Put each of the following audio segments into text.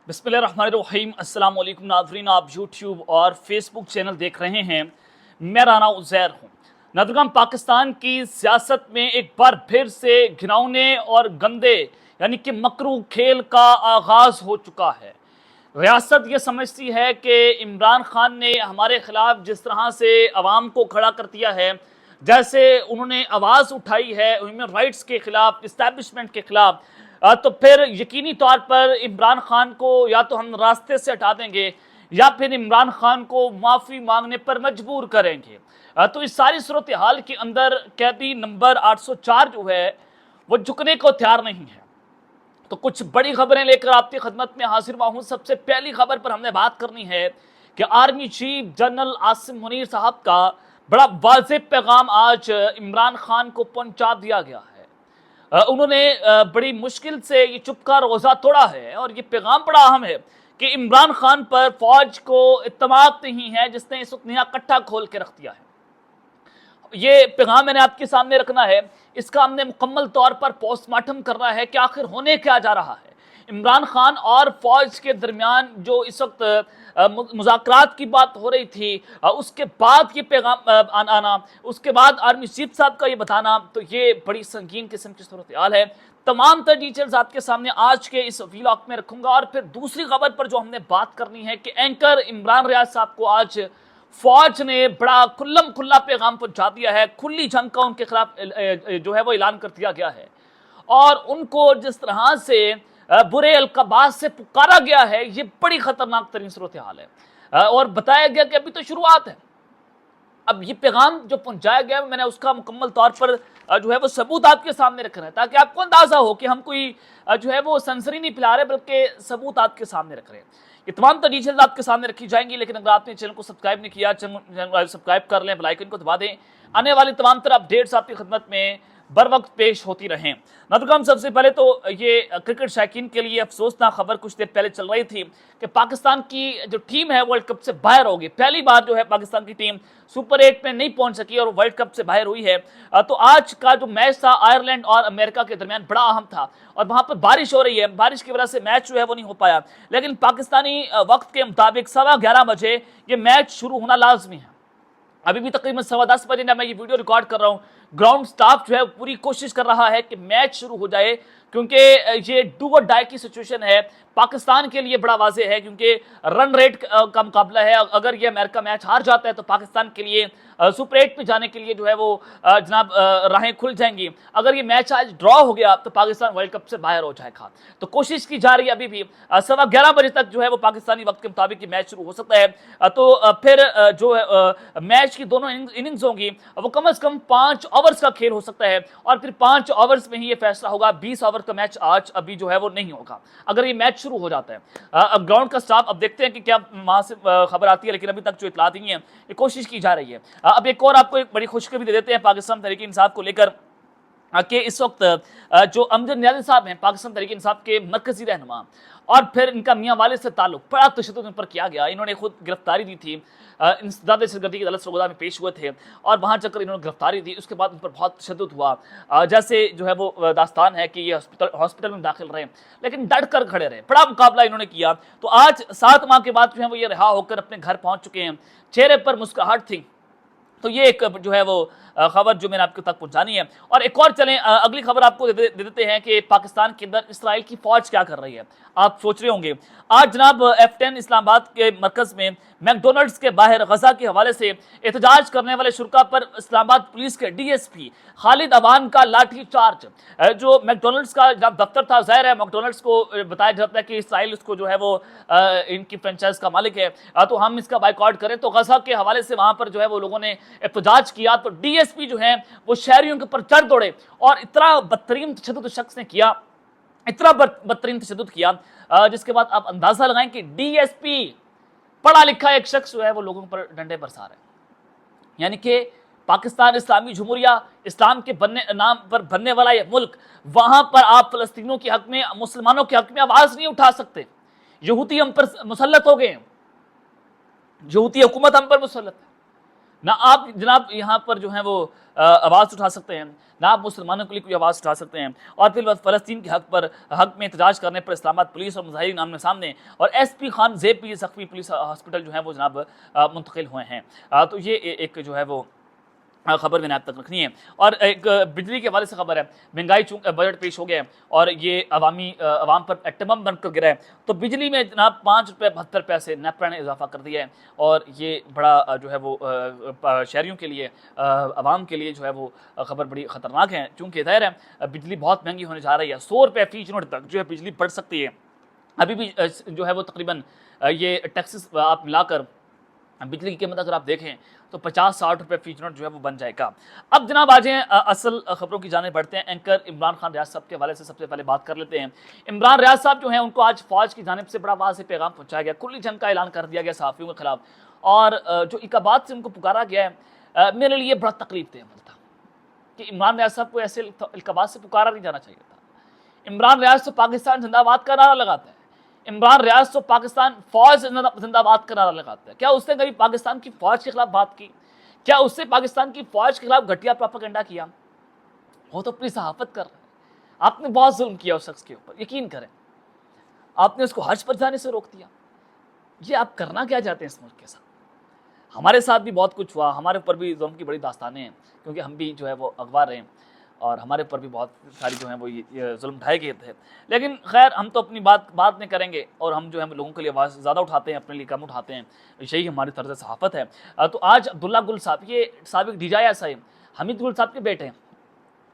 بسم اللہ الرحمن الرحیم۔ السلام علیکم ناظرین، آپ یوٹیوب اور فیس بک چینل دیکھ رہے ہیں۔ میں رانا عزیر ہوں۔ ناظرین، پاکستان کی سیاست میں ایک بار پھر سے گھناؤنے اور گندے یعنی کہ مکرو کھیل کا آغاز ہو چکا ہے۔ ریاست یہ سمجھتی ہے کہ عمران خان نے ہمارے خلاف جس طرح سے عوام کو کھڑا کر دیا ہے، جیسے انہوں نے آواز اٹھائی ہے ہیومن رائٹس کے خلاف، اسٹیبلشمنٹ کے خلاف، تو پھر یقینی طور پر عمران خان کو یا تو ہم راستے سے ہٹا دیں گے یا پھر عمران خان کو معافی مانگنے پر مجبور کریں گے۔ تو اس ساری صورتحال کے اندر قیدی نمبر 804 جو ہے وہ جھکنے کو تیار نہیں ہے۔ تو کچھ بڑی خبریں لے کر آپ کی خدمت میں حاضر ہوا ہوں۔ سب سے پہلی خبر پر ہم نے بات کرنی ہے کہ army chief general Asim Munir صاحب کا بڑا واضح پیغام آج عمران خان کو پہنچا دیا گیا ہے۔ انہوں نے بڑی مشکل سے یہ چپ کا روزہ توڑا ہے، اور یہ پیغام بڑا اہم ہے کہ عمران خان پر فوج کو اعتماد نہیں ہے، جس نے اس وقت نیا کٹھا کھول کے رکھ دیا ہے۔ یہ پیغام میں نے آپ کے سامنے رکھنا ہے۔ اس کا ہم نے مکمل طور پر پوسٹ مارٹم کرنا ہے کہ آخر ہونے کیا جا رہا ہے۔ عمران خان اور فوج کے درمیان جو اس وقت مذاکرات کی بات ہو رہی تھی، اس کے بعد یہ پیغام آنا، اس کے بعد آرمی چیف صاحب کا یہ بتانا، تو یہ بڑی سنگین قسم کی صورتحال ہے۔ تمام تر ڈیٹیلز آپ کے سامنے آج کے اس ویلاگ میں رکھوں گا، اور پھر دوسری خبر پر جو ہم نے بات کرنی ہے کہ اینکر عمران ریاض صاحب کو آج فوج نے بڑا کھلم کھلا پیغام پہنچا دیا ہے۔ کھلی جنگ کا ان کے خلاف جو ہے وہ اعلان کر دیا گیا ہے، اور ان کو جس طرح سے برے القابات سے پکارا گیا ہے، یہ بڑی خطرناک ترین صورتحال ہے، اور بتایا گیا کہ ابھی تو شروعات ہے۔ اب یہ پیغام جو پہنچایا گیا، میں نے اس کا مکمل طور پر جو ہے وہ ثبوت آپ کے سامنے رکھنا ہے، تاکہ آپ کو اندازہ ہو کہ ہم کوئی جو ہے وہ سنسری نہیں پھیلا رہے، بلکہ ثبوت آپ کے سامنے رکھ رہے ہیں۔ یہ تمام ڈیٹیلز آپ کے سامنے رکھی جائیں گی، لیکن اگر آپ نے چینل کو سبسکرائب نہیں کیا، چینل سبسکرائب کر لیں، بیل آئیکن کو دبا دیں۔ آنے والی تمام طرح اپڈیٹس آپ کی خدمت میں بر وقت پیش ہوتی رہیں۔ ناظرین، سب سے پہلے تو یہ کرکٹ شائقین کے لیے افسوسناک خبر کچھ دیر پہلے چل رہی تھی کہ پاکستان کی جو ٹیم ہے ورلڈ کپ سے باہر ہوگی۔ پہلی بار جو ہے پاکستان کی ٹیم سپر 8 میں نہیں پہنچ سکی اور ورلڈ کپ سے باہر ہوئی ہے۔ تو آج کا جو میچ تھا آئرلینڈ اور امریکہ کے درمیان بڑا اہم تھا، اور وہاں پر بارش ہو رہی ہے، بارش کی وجہ سے میچ جو ہے وہ نہیں ہو پایا، لیکن پاکستانی وقت کے مطابق 11:15 بجے یہ میچ شروع ہونا لازمی ہے۔ ابھی بھی تقریباً 10:15 بجے میں یہ ویڈیو ریکارڈ کر رہا ہوں۔ گراؤنڈ سٹاف جو ہے پوری کوشش کر رہا ہے کہ میچ شروع ہو جائے، کیونکہ یہ ڈو اور ڈائی کی سچویشن ہے۔ پاکستان کے لیے بڑا واضح ہے، کیونکہ رن ریٹ کا مقابلہ ہے۔ اگر یہ امریکہ میچ ہار جاتا ہے تو پاکستان کے لیے سپر 8 میں جانے کے لیے جو ہے وہ جناب راہیں کھل جائیں گی۔ اگر یہ میچ آج ڈرا ہو گیا تو پاکستان ورلڈ کپ سے باہر ہو جائے گا۔ تو کوشش کی جا رہی ہے ابھی بھی 11:15 بجے تک جو ہے وہ پاکستانی وقت کے مطابق یہ میچ شروع ہو سکتا ہے۔ تو پھر جو میچ کی دونوں اننگز ہوں گی وہ کم از کم 5 اوورز کا کھیل ہو سکتا ہے، اور پھر 5 اوورز میں ہی یہ فیصلہ ہوگا۔ 20 اوور کا میچ آج ابھی جو ہے وہ نہیں ہوگا اگر یہ میچ شروع ہو جاتا ہے۔ اب گراؤنڈ کا سٹاف، اب دیکھتے ہیں کہ کیا وہاں سے خبر آتی ہے، لیکن ابھی تک جو اطلاعات نہیں ہے، یہ کوشش کی جا رہی ہے۔ اب ایک اور آپ کو ایک بڑی خوشخبری دے دیتے ہیں پاکستان تحریک انصاف کو لے کر، کہ اس وقت جو امجد نیازی صاحب ہیں پاکستان تحریک انصاف کے مرکزی رہنما، اور پھر ان کا میاں والد سے تعلق، بڑا تشدد ان پر کیا گیا۔ انہوں نے خود گرفتاری دی تھی، انسداد سرگردی کی عدالت سرگودا میں پیش ہوئے تھے، اور وہاں جا کر انہوں نے گرفتاری دی۔ اس کے بعد ان پر بہت تشدد ہوا، جیسے جو ہے وہ داستان ہے کہ یہ ہاسپٹل میں داخل رہے، لیکن ڈٹ کر کھڑے رہے، بڑا مقابلہ انہوں نے کیا۔ تو آج 7 ماہ کے بعد جو ہے وہ یہ رہا ہو کر اپنے گھر پہنچ چکے ہیں، چہرے پر مسکراہٹ تھی۔ تو یہ ایک جو ہے وہ خبر جو میں نے آپ کے تک پہنچانی ہے۔ اور ایک اور چلیں اگلی خبر آپ کو دے دیتے ہیں کہ پاکستان کے اندر اسرائیل کی فوج کیا کر رہی ہے۔ آپ سوچ رہے ہوں گے، آج جناب F10 اسلام آباد کے مرکز میں میک ڈونلڈز کے باہر غزہ کے حوالے سے احتجاج کرنے والے شرکا پر اسلام آباد پولیس کے DSP خالد اوان کا لاٹھی چارج۔ جو میک ڈونلڈز کا جب دفتر تھا، ظاہر ہے میک ڈونلڈز کو بتایا جاتا ہے کہ اسرائیل اس کو جو ہے وہ ان کی فرنچائز کا مالک ہے، تو ہم اس کا بائیکاٹ کریں۔ تو غزہ کے حوالے سے وہاں پر جو ہے وہ لوگوں نے احتجاج کیا، تو DSP جو ہیں وہ شہریوں کے اوپر چڑھ دوڑے، اور اتنا بدترین تشدد اس شخص نے کیا، اتنا بدترین تشدد کیا، جس کے بعد آپ اندازہ لگائیں کہ DSP پڑھا لکھا ایک شخص جو ہے وہ لوگوں پر ڈنڈے برسا رہا ہے۔ یعنی کہ پاکستان اسلامی جمہوریہ، اسلام کے نام پر بننے والا یہ ملک، وہاں پر آپ فلسطینیوں کے حق میں، مسلمانوں کے حق میں آواز نہیں اٹھا سکتے۔ یہودی ہم پر مسلط ہو گئے ہیں، یہودی حکومت ہم پر مسلط ہے۔ نہ آپ جناب یہاں پر جو ہیں وہ آواز اٹھا سکتے ہیں، نہ آپ مسلمانوں کے لیے کوئی آواز اٹھا سکتے ہیں، اور پھر فلسطین کے حق میں احتجاج کرنے پر اسلام آباد پولیس اور مظاہرین آمنے سامنے، اور ایس پی خان زیب زخمی پولیس ہاسپٹل جو ہے وہ جناب منتقل ہوئے ہیں۔ تو یہ ایک جو ہے وہ خبر میں نے آپ تک رکھنی ہے۔ اور ایک بجلی کے حوالے سے خبر ہے، مہنگائی چونکہ بجٹ پیش ہو گیا اور یہ عوام پر ایٹمم بن کر گرا ہے، تو بجلی میں جناب 5.72 روپے نیپرا نے اضافہ کر دیا ہے، اور یہ بڑا جو ہے وہ شہریوں کے لیے، عوام کے لیے جو ہے وہ خبر بڑی خطرناک ہے، چونکہ ظاہر ہے بجلی بہت مہنگی ہونے جا رہی ہے، 100 روپے فی یونٹ تک جو ہے بجلی بڑھ سکتی ہے۔ ابھی بھی جو ہے وہ تقریباً یہ ٹیکسز آپ ملا کر بجلی کی قیمت اگر آپ دیکھیں تو 50-60 روپے فی یونٹ جو ہے وہ بن جائے گا۔ اب جناب آ جائیں اصل خبروں کی جانب بڑھتے ہیں۔ اینکر عمران خان ریاض صاحب کے حوالے سے سب سے پہلے بات کر لیتے ہیں۔ عمران ریاض صاحب جو ہیں ان کو آج فوج کی جانب سے بڑا واضح پیغام پہنچایا گیا، کھلی جنگ کا اعلان کر دیا گیا صحافیوں کے خلاف، اور جو انتخابات سے ان کو پکارا گیا ہے، میرے لیے بڑا تکلیف دہ عمل تھا کہ عمران ریاض صاحب کو ایسے انتخابات سے پکارا نہیں جانا چاہیے تھا۔ عمران ریاض تو پاکستان زندہ باد کا نعرہ لگاتا ہے، عمران ریاض تو پاکستان فوج زندہ باد کا نعرہ لگاتا ہے۔ کیا اس نے کبھی پاکستان کی فوج کے خلاف بات کی؟ کیا اس نے پاکستان کی فوج کے خلاف گھٹیا پروپیگنڈا کیا؟ وہ تو اپنی صحافت کر رہا ہے۔ آپ نے بہت ظلم کیا اس شخص کے اوپر، یقین کریں، آپ نے اس کو حج پر جانے سے روک دیا۔ یہ آپ کرنا کیا چاہتے ہیں اس ملک کے ساتھ؟ ہمارے ساتھ بھی بہت کچھ ہوا، ہمارے اوپر بھی ظلم کی بڑی داستانیں ہیں، کیونکہ ہم بھی جو ہے وہ اغوا رہے ہیں، اور ہمارے اوپر بھی بہت ساری جو ہیں وہ یہ ظلم اٹھائے گئے تھے۔ لیکن خیر ہم تو اپنی بات نہیں کریں گے، اور ہم جو ہے لوگوں کے لیے آواز زیادہ اٹھاتے ہیں، اپنے لیے کم اٹھاتے ہیں، یہی ہماری طرز صحافت ہے۔ تو آج عبداللہ گل صاحب، یہ سابق D G I S I حمید گل صاحب کے بیٹے ہیں،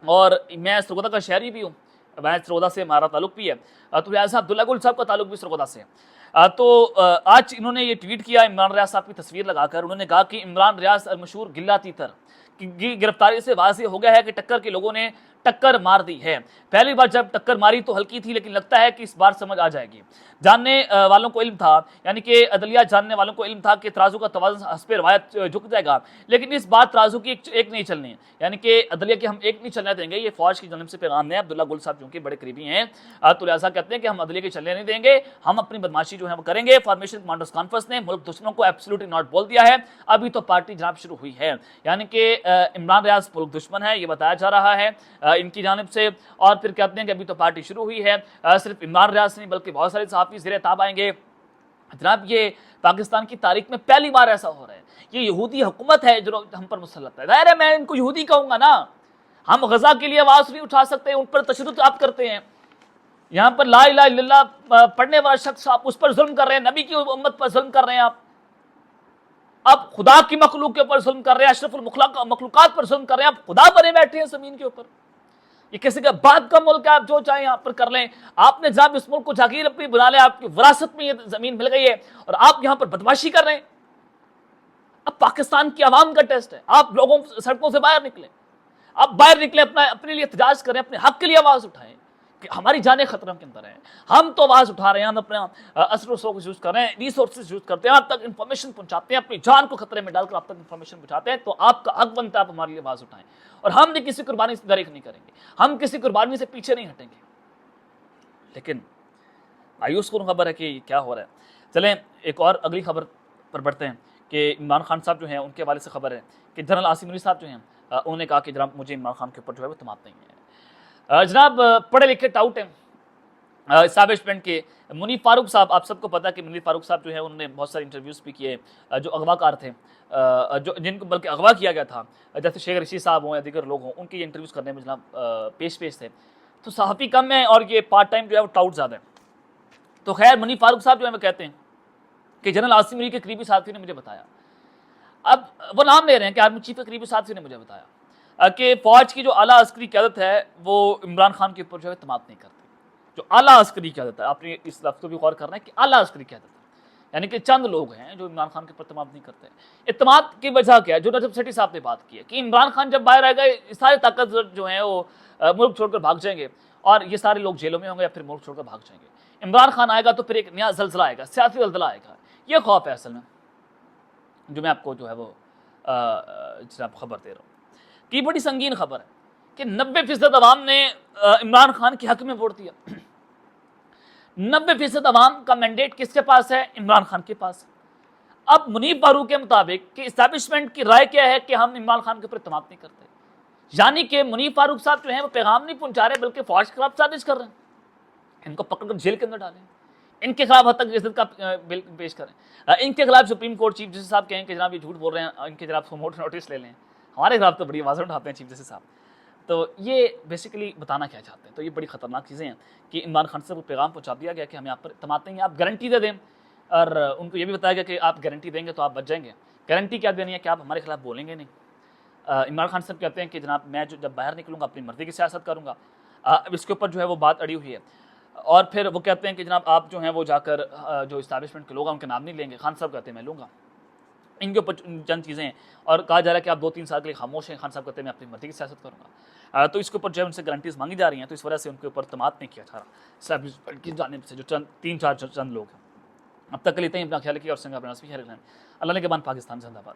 اور میں سرگودا کا شہری بھی ہوں، میں سرگودا سے ہمارا تعلق بھی ہے، تو لہٰذا عبداللہ گل صاحب کا تعلق بھی سرگودا سے ہے۔ تو آج انہوں نے یہ ٹویٹ کیا عمران ریاض صاحب کی تصویر لگا کر، انہوں نے کہا کہ عمران ریاض المشہور گلہ تیتر کی گرفتاری سے واضح ہو گیا ہے کہ ٹکر کے لوگوں نے ٹکر مار دی ہے۔ پہلی بار جب ٹکر ماری تو ہلکی تھی، لیکن لگتا ہے کہ اس بار سمجھ آ جائے گی۔ جاننے والوں کو علم تھا، یعنی کہ عدلیہ جاننے والوں کو علم تھا کہ ترازو کا توازن حسب روایت جھک جائے گا، لیکن اس بار ترازو کی ایک نہیں چلنی ہے، یعنی کہ عدلیہ کی ہم ایک نہیں چلنے دیں گے۔ یہ فوج کی جانب سے پیغام ہے، عبداللہ گل صاحب چونکہ بڑے قریبی ہیں، تو لہٰذا کہتے ہیں کہ ہم عدلیہ کے چلنے نہیں دیں گے، ہم اپنی بدماشی جو ہے وہ کریں گے۔ فارمیشن کمانڈرز کانفرنس نے ملک دشمنوں کو ایبسلیوٹلی ناٹ بول دیا ہے، ابھی تو پارٹی جناب شروع ہوئی ہے، یعنی کہ عمران ریاض ملک دشمن ہے، یہ بتایا جا رہا ہے ان کی جانب سے، اور پھر کہتے ہیں کہ ابھی تو پارٹی شروع ہوئی ہے۔ صرف عمران ریاض نہیں بلکہ بہت سارے صحافی زیر تاب آئیں گے۔ جناب یہ پاکستان کی تاریخ میں پہلی بار ایسا ہو رہا ہے، یہ یہودی حکومت ہے جو ہم پر مسلط ہے، ظاہر ہے میں ان کو یہودی کہوں گا نا، ہم غزہ کے لیے آواز نہیں اٹھا سکتے، ان پر تشدد آپ کرتے ہیں، یہاں پر لا الہ الا اللہ پڑھنے والا شخص آپ اس پر ظلم کر رہے ہیں، نبی کی امت پر ظلم کر رہے ہیں، آپ اب خدا کی مخلوق کے اوپر ظلم کر رہے ہیں، اشرف المخلوقات پر ظلم کر رہے ہیں، آپ خدا بنے بیٹھے ہیں زمین کے اوپر۔ یہ کسی کا بات کا ملک ہے، آپ جو چاہیں یہاں پر کر لیں، آپ نے جناب اس ملک کو جاگیر اپنی بنا لیا، آپ کی وراثت میں یہ زمین مل گئی ہے، اور آپ یہاں پر بدماشی کر رہے ہیں۔ اب پاکستان کی عوام کا ٹیسٹ ہے، آپ لوگوں سڑکوں سے باہر نکلیں، آپ باہر نکلیں، اپنے لیے احتجاج کریں، اپنے حق کے لیے آواز اٹھائیں کہ ہماری جانیں خطرہ کے اندر ہیں، ہم تو آواز اٹھا رہے ہیں، ہم اپنا اثر و رسوخ یوز کر رہے ہیں، ریسورسز یوز کرتے ہیں، آپ تک انفارمیشن پہنچاتے ہیں، اپنی جان کو خطرے میں ڈال کر آپ تک انفارمیشن پہنچاتے ہیں، تو آپ کا حق بنتا ہے آپ ہماری آواز اٹھائیں، اور ہم بھی کسی قربانی سے دریغ نہیں کریں گے، ہم کسی قربانی سے پیچھے نہیں ہٹیں گے۔ لیکن مایوس کن خبر ہے کہ کیا ہو رہا ہے۔ چلیں ایک اور اگلی خبر پر بڑھتے ہیں کہ عمران خان صاحب جو ہیں ان کے حوالے سے خبر ہے کہ جنرل عاصم منی صاحب جو ہیں انہوں نے کہا کہ جناب مجھے عمران خان کے اوپر جو ہے وہ اعتماد نہیں ہے۔ جناب پڑھے لکھے ٹاؤٹ ہیں اسٹیبلشمنٹ کے منی فاروق صاحب، آپ سب کو پتا ہے کہ منی فاروق صاحب جو ہے انہوں نے بہت سارے انٹرویوز بھی کیے، جو اغوا کار تھے، جن کو بلکہ اغوا کیا گیا تھا، جیسے شیخ رشید صاحب ہوں یا دیگر لوگ ہوں، ان کے انٹرویوز کرنے میں جناب پیش تھے، تو صحافی کم ہیں اور یہ پارٹ ٹائم جو ہے وہ ٹاؤٹ زیادہ ہے۔ تو خیر منی فاروق صاحب جو ہے وہ کہتے ہیں کہ جنرل عاصم منی کے قریبی ساتھی نے مجھے بتایا، اب وہ نام لے رہے ہیں کہ آرمی چیف کے قریبی ساتھی نے مجھے بتایا کہ فوج کی جو اعلیٰ عسکری قیادت ہے وہ عمران خان کے اوپر جو ہے اعتماد نہیں کرتی۔ جو اعلیٰ عسکری قیادت ہے، آپ نے اس لفظ کو بھی غور کرنا ہے کہ اعلیٰ عسکری قیادت ہے، یعنی کہ چند لوگ ہیں جو عمران خان کے اوپر اعتماد نہیں کرتے۔ اعتماد کی وجہ کیا ہے؟ جو نجب سیٹھی صاحب نے بات کی ہے کہ عمران خان جب باہر آئے گا سارے طاقتور جو ہیں وہ ملک چھوڑ کر بھاگ جائیں گے، اور یہ سارے لوگ جیلوں میں ہوں گے یا پھر ملک چھوڑ کر بھاگ جائیں گے۔ عمران خان آئے گا تو پھر ایک نیا زلزلہ آئے گا، سیاسی زلزلہ آئے گا، یہ خوف ہے اصل میں جو میں آپ کو جو ہے وہ جناب خبر دے رہا ہوں کہ بڑی سنگین خبر ہے کہ 90% عوام نے عمران خان کے حق میں ووٹ دیا۔ 90% عوام کا مینڈیٹ کس کے پاس ہے؟ عمران خان کے پاس۔ اب منیب فاروق کے مطابق کہ اسٹیبلشمنٹ کی رائے کیا ہے کہ ہم عمران خان کے اوپر اعتماد نہیں کرتے، یعنی کہ منیب فاروق صاحب جو ہیں وہ پیغام نہیں پہنچا رہے بلکہ فوج کے خلاف سازش کر رہے ہیں، ان کو پکڑ کر جیل کے اندر ڈالیں، ان کے خلاف حد تک عزت کا بل پیش کریں، ان کے خلاف سپریم کورٹ چیف جسٹس صاحب کہیں کہ جناب یہ جھوٹ بول رہے ہیں، ان کے خلاف موٹر نوٹس لے لیں، ہمارے خلاف تو بڑی آوازیں اٹھاتے ہیں چیف جسٹس صاحب۔ تو یہ بیسیکلی بتانا کیا چاہتے ہیں، تو یہ بڑی خطرناک چیزیں ہیں کہ عمران خان صاحب کو پیغام پہنچا دیا گیا کہ ہمیں آپ پر اعتماد نہیں ہے، آپ گارنٹی دے دیں، اور ان کو یہ بھی بتایا گیا کہ آپ گارنٹی دیں گے تو آپ بچ جائیں گے۔ گارنٹی کیا دینی ہے کہ آپ ہمارے خلاف بولیں گے نہیں۔ عمران خان صاحب کہتے ہیں کہ جناب میں جب باہر نکلوں گا اپنی مرضی کی سیاست کروں گا، اس کے اوپر جو ہے وہ بات اڑی ہوئی ہے، اور پھر وہ کہتے ہیں کہ جناب آپ جو ہیں وہ جا کر جو اسٹیبلشمنٹ کے لوگ ہیں ان کے نام نہیں لیں گے، خان صاحب کہتے ہیں میں لوں گا، ان کے اوپر چند چیزیں ہیں، اور کہا جا رہا ہے کہ آپ 2-3 سال کے لیے خاموش ہیں، خان صاحب کہتے ہیں میں اپنی مرضی کی سیاست کروں گا۔ تو اس کے اوپر جو ہے ان سے گارنٹیز مانگی جا رہی ہیں، تو اس وجہ سے ان کے اوپر اعتماد نہیں کیا جا رہا اسٹیبلشمنٹ کی جانب سے، جو 3-4 چند لوگ ہیں۔ اب تک کے لیے اتنا ہی، اپنا خیال رکھیے اور سنگا اپنا نصفی خیر رکھیں۔ اللہ نے کے بعد پاکستان زندہ باد۔